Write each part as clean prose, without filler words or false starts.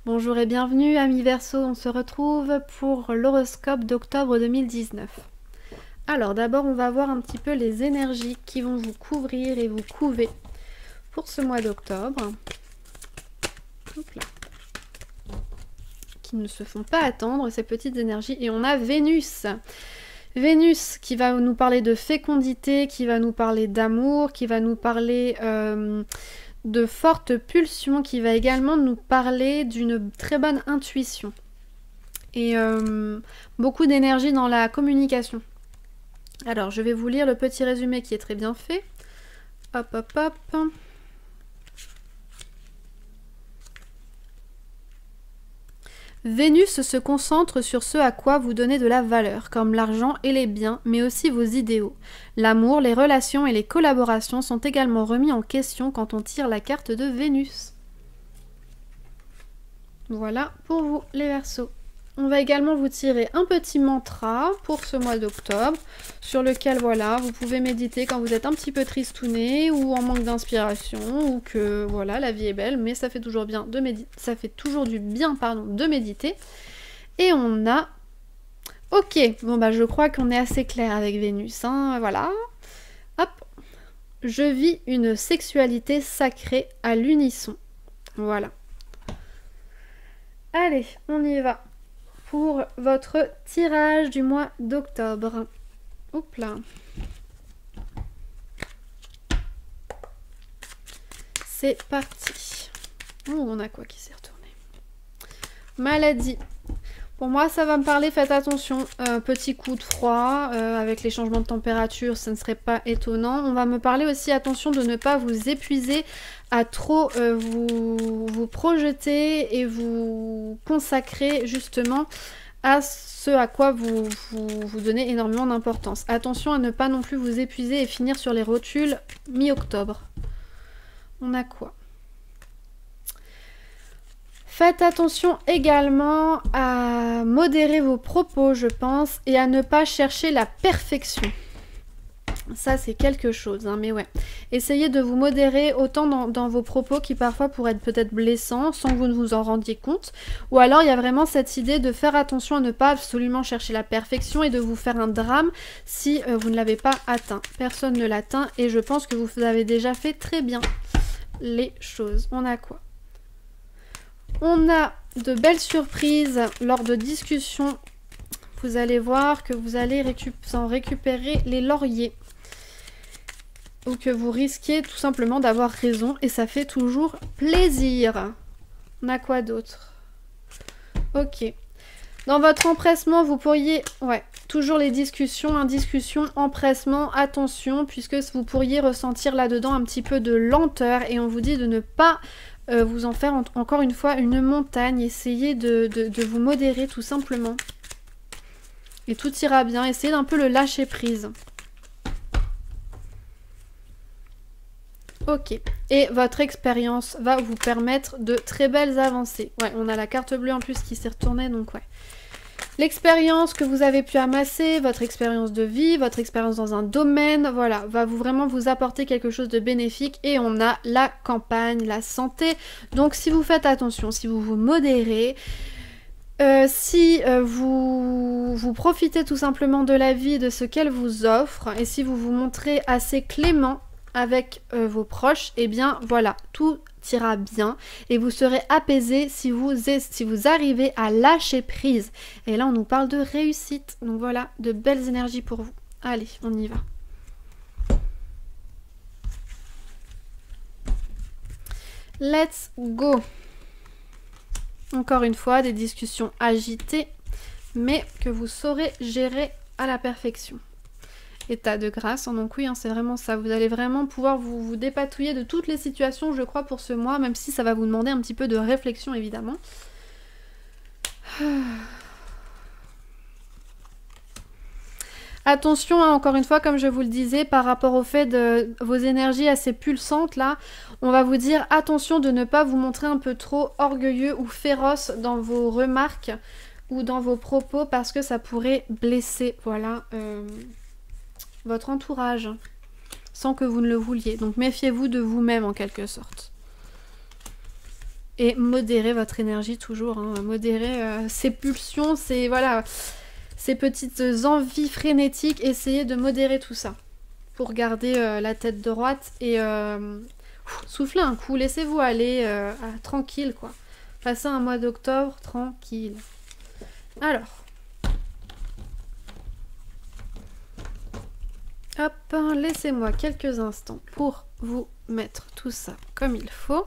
Bonjour et bienvenue, amis Verseau, on se retrouve pour l'horoscope d'octobre 2019. Alors d'abord on va voir un petit peu les énergies qui vont vous couvrir et vous couver pour ce mois d'octobre. Qui ne se font pas attendre ces petites énergies. Et on a Vénus. Vénus qui va nous parler de fécondité, qui va nous parler d'amour, qui va nous parler de fortes pulsions, qui va également nous parler d'une très bonne intuition. Et beaucoup d'énergie dans la communication. Alors, je vais vous lire le petit résumé qui est très bien fait. Hop, hop, hop. Vénus se concentre sur ce à quoi vous donnez de la valeur, comme l'argent et les biens, mais aussi vos idéaux. L'amour, les relations et les collaborations sont également remis en question quand on tire la carte de Vénus. Voilà pour vous les Verseaux. On va également vous tirer un petit mantra pour ce mois d'octobre, sur lequel voilà, vous pouvez méditer quand vous êtes un petit peu tristouné ou en manque d'inspiration ou que voilà, la vie est belle, mais ça fait toujours bien de méditer, ça fait toujours du bien de méditer. Et on a OK, bon bah je crois qu'on est assez clair avec Vénus, hein, voilà. Hop. Je vis une sexualité sacrée à l'unisson. Voilà. Allez, on y va pour votre tirage du mois d'octobre. Hop là. C'est parti. Oh, on a quoi qui s'est retourné? Maladie. Pour moi, ça va me parler, faites attention, petit coup de froid, avec les changements de température, ça ne serait pas étonnant. On va me parler aussi, attention, de ne pas vous épuiser, à trop vous projeter et vous consacrer justement à ce à quoi vous donnez énormément d'importance. Attention à ne pas non plus vous épuiser et finir sur les rotules mi-octobre. On a quoi ? Faites attention également à modérer vos propos, je pense, et à ne pas chercher la perfection. Ça, c'est quelque chose, hein, mais ouais. Essayez de vous modérer autant dans vos propos qui parfois pourraient être peut-être blessants sans que vous ne vous en rendiez compte. Ou alors, il y a vraiment cette idée de faire attention à ne pas absolument chercher la perfection et de vous faire un drame si vous ne l'avez pas atteint. Personne ne l'atteint et je pense que vous avez déjà fait très bien les choses. On a quoi ? On a de belles surprises lors de discussions. Vous allez voir que vous allez en récupérer les lauriers. Ou que vous risquez tout simplement d'avoir raison et ça fait toujours plaisir. On a quoi d'autre? Ok. Dans votre empressement, vous pourriez... Ouais, toujours les discussions, indiscussion, empressement, attention, puisque vous pourriez ressentir là-dedans un petit peu de lenteur et on vous dit de ne pas... vous en faire encore une fois une montagne, essayez de vous modérer tout simplement. Et tout ira bien, essayez d'un peu le lâcher prise. Ok, et votre expérience va vous permettre de très belles avancées. Ouais, on a la carte bleue en plus qui s'est retournée, donc ouais. L'expérience que vous avez pu amasser, votre expérience de vie, votre expérience dans un domaine, voilà, va vraiment vous apporter quelque chose de bénéfique. Et on a la campagne, la santé. Donc si vous faites attention, si vous vous modérez, si vous profitez tout simplement de la vie, de ce qu'elle vous offre, et si vous vous montrez assez clément avec vos proches, et eh bien voilà, tout ira bien et vous serez apaisé si vous arrivez à lâcher prise. Et là on nous parle de réussite, donc voilà, de belles énergies pour vous. Allez, on y va. Let's go. Encore une fois, des discussions agitées, mais que vous saurez gérer à la perfection. État de grâce, donc oui, hein, c'est vraiment ça. Vous allez vraiment pouvoir vous dépatouiller de toutes les situations, je crois, pour ce mois, même si ça va vous demander un petit peu de réflexion, évidemment. Attention, hein, encore une fois, comme je vous le disais, par rapport au fait de vos énergies assez pulsantes, là, on va vous dire attention de ne pas vous montrer un peu trop orgueilleux ou féroce dans vos remarques ou dans vos propos, parce que ça pourrait blesser, voilà, votre entourage, sans que vous ne le vouliez. Donc méfiez-vous de vous-même en quelque sorte. Et modérez votre énergie toujours, hein. Modérez ces pulsions, voilà, ces petites envies frénétiques. Essayez de modérer tout ça pour garder la tête droite et soufflez un coup, laissez-vous aller tranquille quoi. Passez un mois d'octobre tranquille. Alors, hop, laissez-moi quelques instants pour vous mettre tout ça comme il faut.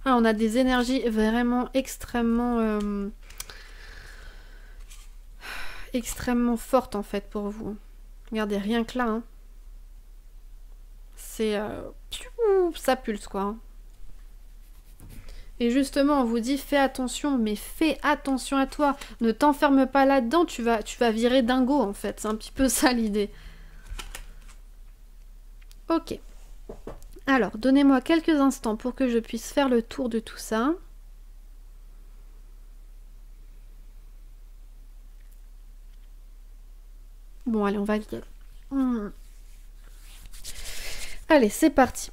Ah, on a des énergies vraiment extrêmement fortes en fait pour vous. Regardez, rien que là, hein. C'est... ça pulse quoi. Hein. Et justement, on vous dit, fais attention, mais fais attention à toi. Ne t'enferme pas là-dedans, tu vas virer dingo en fait. C'est un petit peu ça l'idée. Ok. Alors, donnez-moi quelques instants pour que je puisse faire le tour de tout ça. Bon, allez, on va... Allez, c'est parti.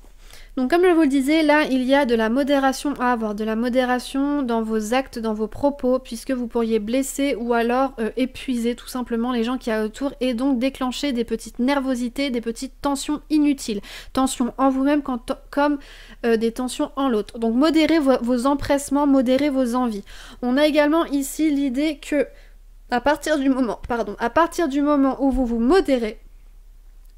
Donc comme je vous le disais, là, il y a de la modération à avoir, de la modération dans vos actes, dans vos propos, puisque vous pourriez blesser ou alors épuiser tout simplement les gens qui y a autour et donc déclencher des petites nervosités, des petites tensions inutiles. Tensions en vous-même comme des tensions en l'autre. Donc modérez vos empressements, modérez vos envies. On a également ici l'idée que à partir du moment où vous vous modérez,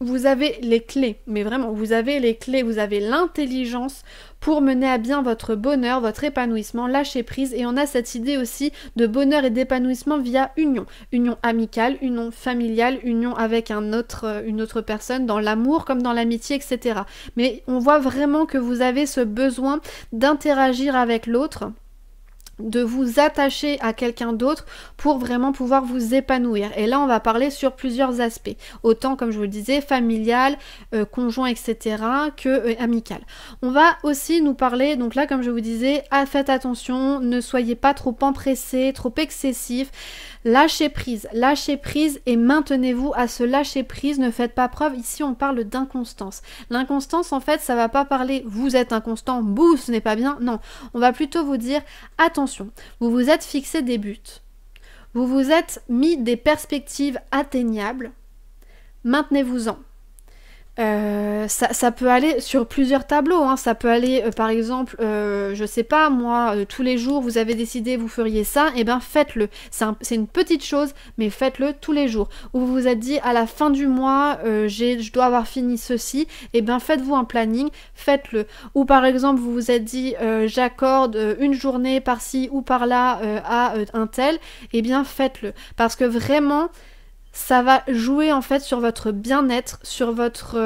vous avez les clés, mais vraiment, vous avez les clés, vous avez l'intelligence pour mener à bien votre bonheur, votre épanouissement, lâcher prise. Et on a cette idée aussi de bonheur et d'épanouissement via union. Union amicale, union familiale, union avec une autre personne, dans l'amour comme dans l'amitié, etc. Mais on voit vraiment que vous avez ce besoin d'interagir avec l'autre, de vous attacher à quelqu'un d'autre pour vraiment pouvoir vous épanouir. Et là, on va parler sur plusieurs aspects. Autant, comme je vous le disais, familial, conjoint, etc., que amical. On va aussi nous parler, donc là, comme je vous disais, faites attention, ne soyez pas trop empressés, trop excessifs. Lâchez prise et maintenez-vous à ce lâcher prise, ne faites pas preuve, ici on parle d'inconstance. L'inconstance en fait ça va pas parler vous êtes inconstant, bouh ce n'est pas bien, non, on va plutôt vous dire attention, vous vous êtes fixé des buts, vous vous êtes mis des perspectives atteignables, maintenez-vous-en. Ça peut aller sur plusieurs tableaux, hein. Ça peut aller par exemple, je sais pas moi, tous les jours vous avez décidé vous feriez ça, et ben faites-le. C'est une petite chose, mais faites-le tous les jours. Ou vous vous êtes dit à la fin du mois, je dois avoir fini ceci, et ben faites-vous un planning, faites-le. Ou par exemple vous vous êtes dit j'accorde une journée par-ci ou par-là à un tel, et bien faites-le. Parce que vraiment ça va jouer en fait sur votre bien-être, sur votre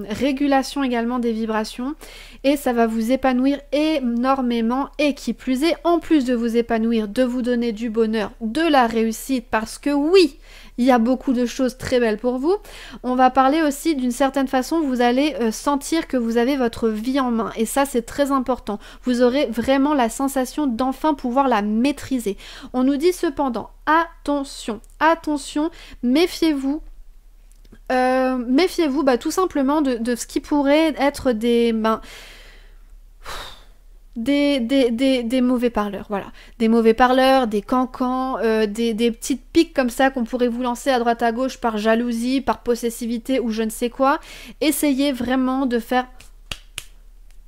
régulation également des vibrations et ça va vous épanouir énormément et qui plus est, en plus de vous épanouir, de vous donner du bonheur, de la réussite parce que oui, il y a beaucoup de choses très belles pour vous. On va parler aussi d'une certaine façon, vous allez sentir que vous avez votre vie en main et ça c'est très important. Vous aurez vraiment la sensation d'enfin pouvoir la maîtriser. On nous dit cependant, attention, méfiez-vous. Méfiez-vous tout simplement de ce qui pourrait être des mauvais parleurs, voilà. Des mauvais parleurs, des cancans, des petites piques comme ça qu'on pourrait vous lancer à droite à gauche par jalousie, par possessivité ou je ne sais quoi. Essayez vraiment de faire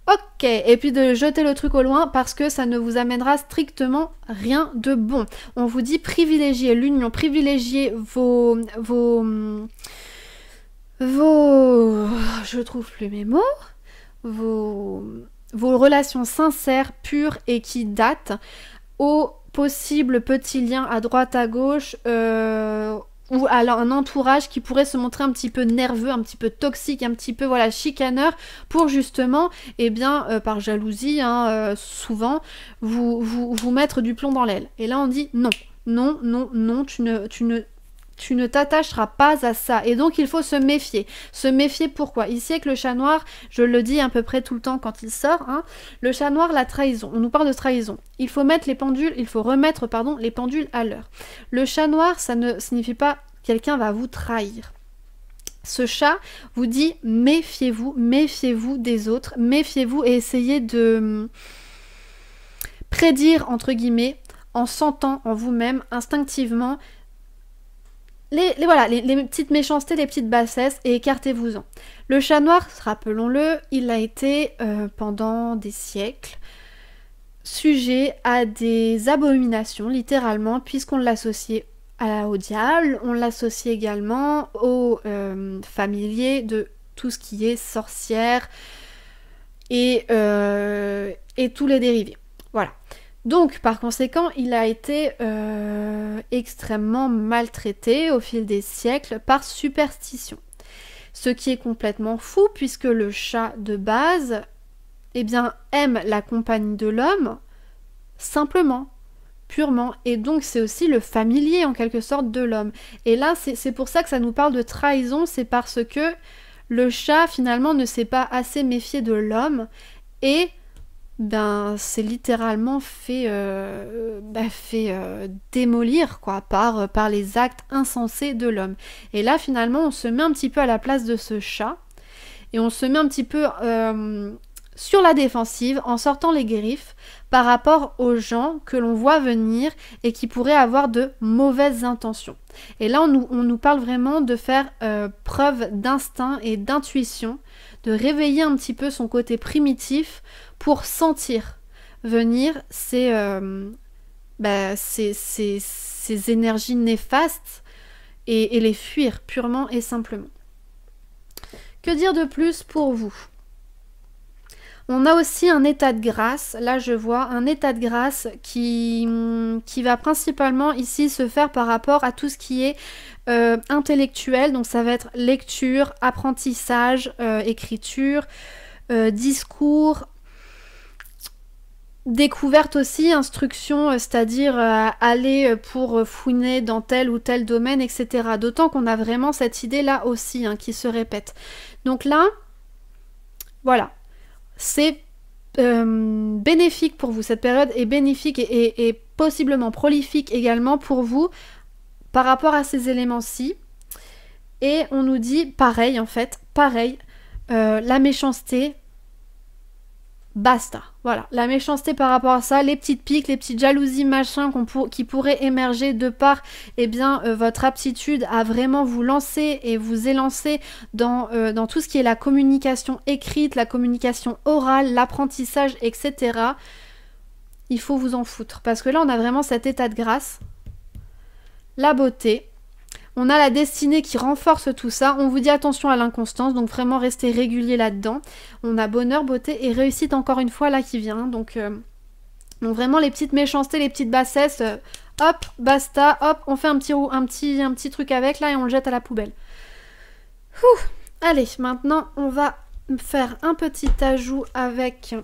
ok, et puis de jeter le truc au loin parce que ça ne vous amènera strictement rien de bon. On vous dit privilégiez l'union, privilégiez je trouve plus mes mots, vos relations sincères, pures et qui datent aux possibles petits liens à droite à gauche ou à un entourage qui pourrait se montrer un petit peu nerveux, un petit peu toxique, un petit peu voilà chicaneur pour justement, par jalousie, souvent vous mettre du plomb dans l'aile. Et là on dit non, tu ne t'attacheras pas à ça. Et donc, il faut se méfier. Se méfier pourquoi? Ici, avec le chat noir, je le dis à peu près tout le temps quand il sort, le chat noir, la trahison. On nous parle de trahison. Il faut remettre les pendules à l'heure. Le chat noir, ça ne signifie pas quelqu'un va vous trahir. Ce chat vous dit méfiez-vous, méfiez-vous des autres, méfiez-vous et essayez de prédire, entre guillemets, en sentant en vous-même, instinctivement, les petites méchancetés, les petites bassesses et écartez-vous-en. Le chat noir, rappelons-le, il a été pendant des siècles sujet à des abominations, littéralement, puisqu'on l'associait au diable, on l'associe également aux familiers de tout ce qui est sorcière et tous les dérivés. Voilà. Donc, par conséquent, il a été extrêmement maltraité au fil des siècles par superstition. Ce qui est complètement fou, puisque le chat de base, eh bien, aime la compagnie de l'homme, simplement, purement. Et donc, c'est aussi le familier, en quelque sorte, de l'homme. Et là, c'est pour ça que ça nous parle de trahison, c'est parce que le chat, finalement, ne s'est pas assez méfié de l'homme, et c'est littéralement fait démolir quoi par les actes insensés de l'homme. Et là finalement on se met un petit peu à la place de ce chat et on se met un petit peu sur la défensive en sortant les griffes par rapport aux gens que l'on voit venir et qui pourraient avoir de mauvaises intentions. Et là on nous parle vraiment de faire preuve d'instinct et d'intuition, de réveiller un petit peu son côté primitif pour sentir venir ces énergies néfastes et les fuir purement et simplement. Que dire de plus pour vous? On a aussi un état de grâce, là je vois un état de grâce qui va principalement ici se faire par rapport à tout ce qui est intellectuel, donc ça va être lecture, apprentissage, écriture, discours, découverte aussi, instruction, c'est-à-dire aller pour fouiner dans tel ou tel domaine, etc. D'autant qu'on a vraiment cette idée-là aussi qui se répète. Donc là, voilà, c'est bénéfique pour vous. Cette période est bénéfique et possiblement prolifique également pour vous par rapport à ces éléments-ci. Et on nous dit pareil en fait, la méchanceté, basta. Voilà, la méchanceté par rapport à ça, les petites piques, les petites jalousies, machin qui pourraient émerger de par votre aptitude à vraiment vous lancer et vous élancer dans tout ce qui est la communication écrite, la communication orale, l'apprentissage, etc. Il faut vous en foutre. Parce que là, on a vraiment cet état de grâce, la beauté. On a la destinée qui renforce tout ça. On vous dit attention à l'inconstance, donc vraiment restez régulier là-dedans. On a bonheur, beauté et réussite encore une fois là qui vient. Donc vraiment les petites méchancetés, les petites bassesses, hop, basta, hop, on fait un petit truc avec là et on le jette à la poubelle. Allez, maintenant on va faire un petit ajout avec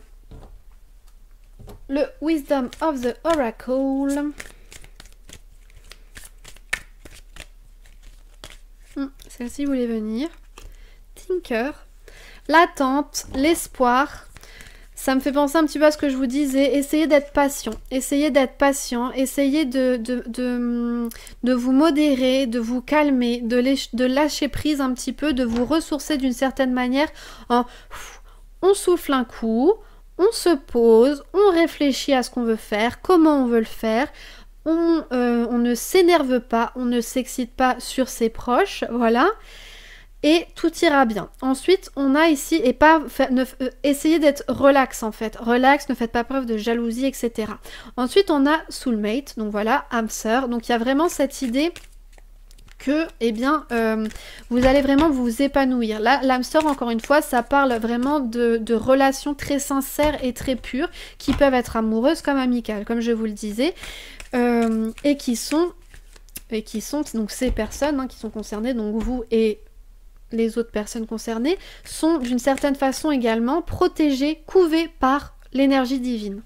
le Wisdom of the Oracle. Celle-ci voulait venir. Tinker. L'attente, l'espoir. Ça me fait penser un petit peu à ce que je vous disais. Essayez d'être patient. Essayez d'être patient. Essayez de vous modérer, de vous calmer, de lâcher prise un petit peu, de vous ressourcer d'une certaine manière. On souffle un coup, on se pose, on réfléchit à ce qu'on veut faire, comment on veut le faire. On ne s'énerve pas, on ne s'excite pas sur ses proches, voilà, et tout ira bien. Ensuite, on a ici, essayez d'être relax en fait, relax, ne faites pas preuve de jalousie, etc. Ensuite, on a soulmate, donc voilà, âme sœur, donc il y a vraiment cette idée que, vous allez vraiment vous épanouir. Là, l'âme sœur, encore une fois, ça parle vraiment de relations très sincères et très pures, qui peuvent être amoureuses comme amicales, comme je vous le disais. Et qui sont donc ces personnes qui sont concernées, donc vous et les autres personnes concernées, sont d'une certaine façon également protégées, couvées par l'énergie divine.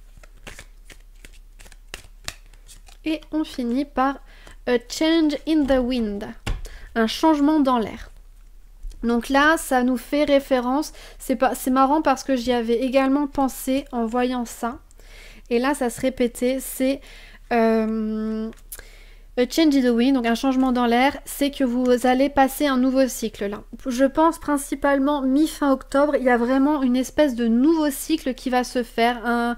Et on finit par a change in the wind, un changement dans l'air. Donc là, ça nous fait référence, c'est marrant parce que j'y avais également pensé en voyant ça, et là ça se répétait, c'est A change in the wind, donc un changement dans l'air, c'est que vous allez passer un nouveau cycle là. Je pense principalement mi-fin octobre, il y a vraiment une espèce de nouveau cycle qui va se faire, un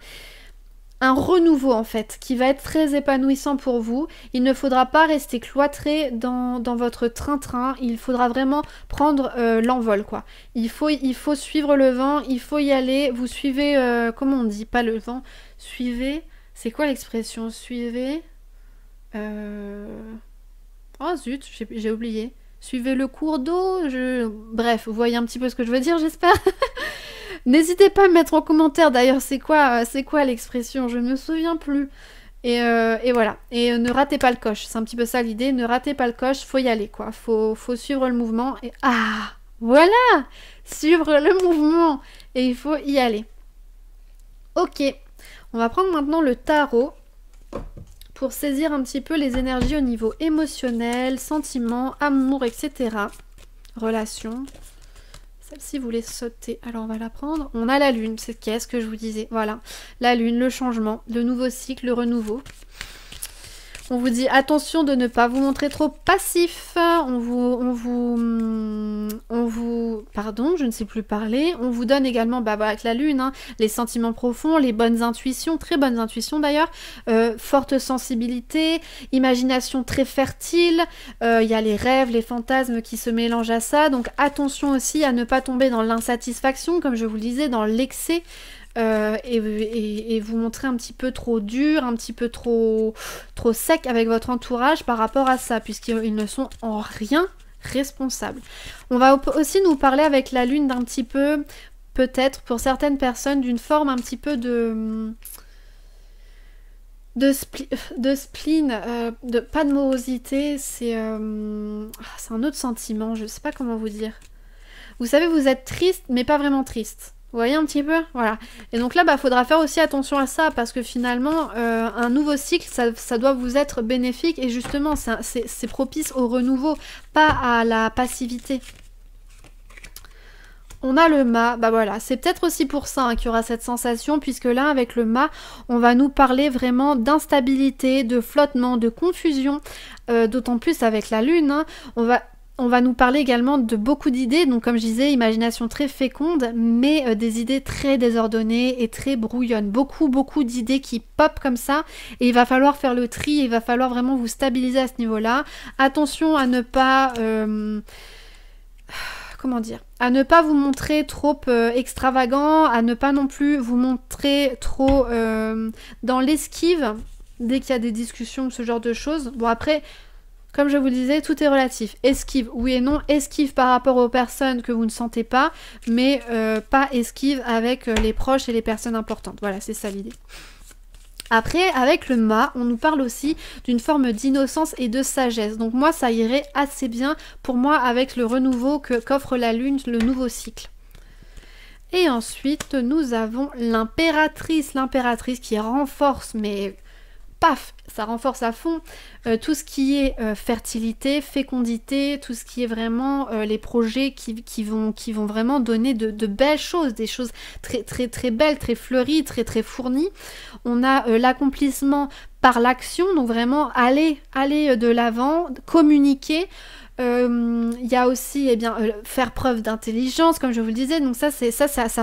renouveau en fait, qui va être très épanouissant pour vous. Il ne faudra pas rester cloîtré dans votre train-train, il faudra vraiment prendre l'envol quoi. Il faut suivre le vent, il faut y aller, vous suivez, comment on dit, pas le vent, suivez, c'est quoi l'expression, suivez... Oh zut, j'ai oublié. Suivez le cours d'eau, bref, vous voyez un petit peu ce que je veux dire, j'espère. N'hésitez pas à me mettre en commentaire d'ailleurs c'est quoi l'expression, je ne me souviens plus. Et voilà. Et ne ratez pas le coche, c'est un petit peu ça l'idée, ne ratez pas le coche, faut y aller quoi. Faut suivre le mouvement et ah voilà, suivre le mouvement et il faut y aller. Ok, on va prendre maintenant le tarot pour saisir un petit peu les énergies au niveau émotionnel, sentiments, amour, etc. Relations. Celle-ci voulait sauter, alors on va la prendre. On a la lune, c'est qu'est-ce que je vous disais. Voilà, la lune, le changement, le nouveau cycle, le renouveau. On vous dit attention de ne pas vous montrer trop passif. On vous, pardon, je ne sais plus parler. On vous donne également, bah, avec la lune, hein, les sentiments profonds, les bonnes intuitions, très bonnes intuitions d'ailleurs, forte sensibilité, imagination très fertile. Il y a les rêves, les fantasmes qui se mélangent à ça. Donc attention aussi à ne pas tomber dans l'insatisfaction, comme je vous le disais, dans l'excès. Et vous montrer un petit peu trop dur, un petit peu trop sec avec votre entourage par rapport à ça, puisqu'ils ne sont en rien responsables. On va aussi nous parler avec la lune d'un petit peu, peut-être pour certaines personnes, d'une forme un petit peu de spleen, pas de morosité, c'est un autre sentiment, je sais pas comment vous dire. Vous savez, vous êtes triste, mais pas vraiment triste. Vous voyez un petit peu? Voilà. Et donc là, faudra faire aussi attention à ça, parce que finalement, un nouveau cycle, ça doit vous être bénéfique, et justement, c'est propice au renouveau, pas à la passivité. On a le mât, voilà, c'est peut-être aussi pour ça qu'il y aura cette sensation, puisque là, avec le mât, on va nous parler vraiment d'instabilité, de flottement, de confusion, d'autant plus avec la lune, hein, on va nous parler également de beaucoup d'idées, donc comme je disais, imagination très féconde, mais des idées très désordonnées et très brouillonnes. Beaucoup d'idées qui pop comme ça, et il va falloir faire le tri, il va falloir vraiment vous stabiliser à ce niveau-là. Attention à ne pas... comment dire, à ne pas vous montrer trop extravagant, à ne pas non plus vous montrer trop dans l'esquive, dès qu'il y a des discussions, ce genre de choses. Bon après... Comme je vous le disais, tout est relatif. Esquive, oui et non. Esquive par rapport aux personnes que vous ne sentez pas, mais pas esquive avec les proches et les personnes importantes. Voilà, c'est ça l'idée. Après, avec le mât, on nous parle aussi d'une forme d'innocence et de sagesse. Donc moi, ça irait assez bien pour moi avec le renouveau qu'offre la lune, le nouveau cycle. Et ensuite, nous avons l'impératrice. L'impératrice qui renforce, mais... paf, ça renforce à fond tout ce qui est fertilité, fécondité, tout ce qui est vraiment les projets qui vont vraiment donner de belles choses, des choses très belles, très fleuries, très fournies. On a l'accomplissement par l'action, donc vraiment aller de l'avant, communiquer. Il y a aussi faire preuve d'intelligence, comme je vous le disais, donc ça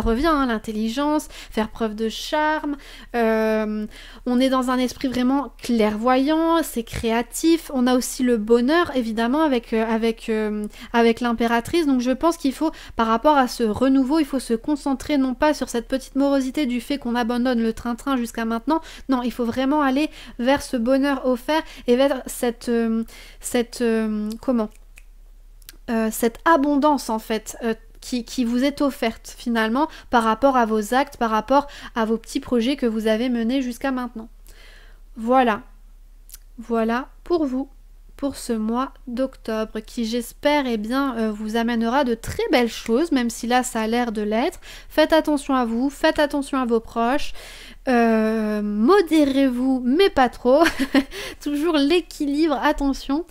revient, hein, l'intelligence, faire preuve de charme, on est dans un esprit vraiment clairvoyant, c'est créatif, on a aussi le bonheur évidemment avec l'impératrice, donc je pense qu'il faut, par rapport à ce renouveau, il faut se concentrer non pas sur cette petite morosité du fait qu'on abandonne le train-train jusqu'à maintenant, non, il faut vraiment aller vers ce bonheur offert et vers cette abondance en fait qui vous est offerte finalement par rapport à vos actes, par rapport à vos petits projets que vous avez menés jusqu'à maintenant. Voilà pour vous, pour ce mois d'octobre qui j'espère vous amènera de très belles choses, même si là ça a l'air de l'être. Faites attention à vous, faites attention à vos proches, modérez-vous mais pas trop, toujours l'équilibre, attention.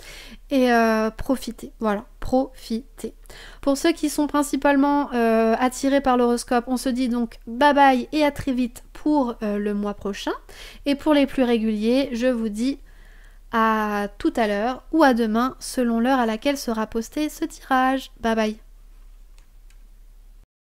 Et profitez, voilà, profitez. Pour ceux qui sont principalement attirés par l'horoscope, on se dit donc bye bye et à très vite pour le mois prochain. Et pour les plus réguliers, je vous dis À tout à l'heure ou à demain selon l'heure à laquelle sera posté ce tirage. Bye bye.